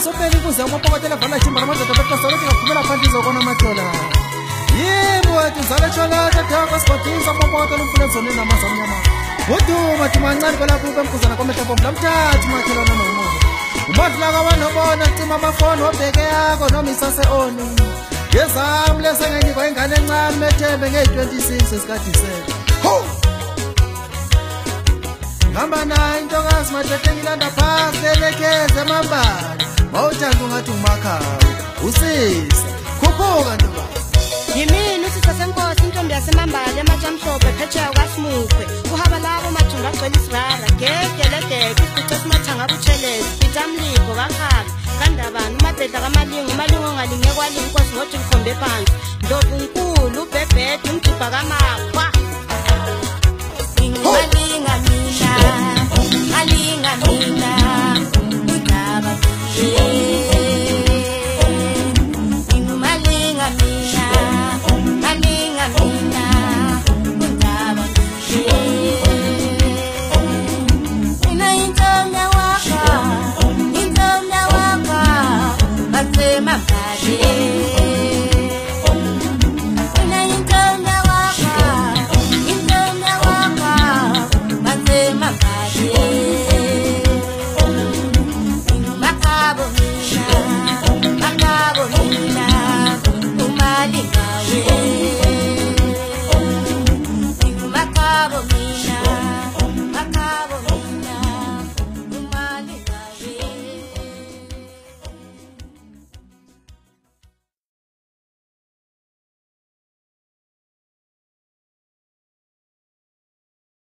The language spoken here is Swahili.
So pele kuze umapokotela bhala chimbala madoda bepasala ngafumela phansi zokona mathola yebo atinzala chocolate thaka spotisa umapokotela umfule zone namazamnyama uduma thimancane phela kube emkuzana kwamehla bomba mthatha mathelana nomoya umadla kabantu bona cima amafoni obheke yakho noma isase oni yezami lesengenikwa ingane encane methembe nge26 esikadisela ho ngamba nayo intokazi madede ngilanda phasi elekeze amambala mawuthanda ungathi umakhawu usisa khuphuka ntoba yimini usisa senkosi intombi yasemambala emajamhlophe phetsheya kwaSimukwe uhaba labo mathunga agcwele isirara gegelegege isifice simathanga butshelezi itamligo kakhaka kandabani umabhedla kamalingo umalingo ongalinge kwalingo inkosi ngothi likhombe phansi ndlovu nkulu ubhebhede umjibha kamakwa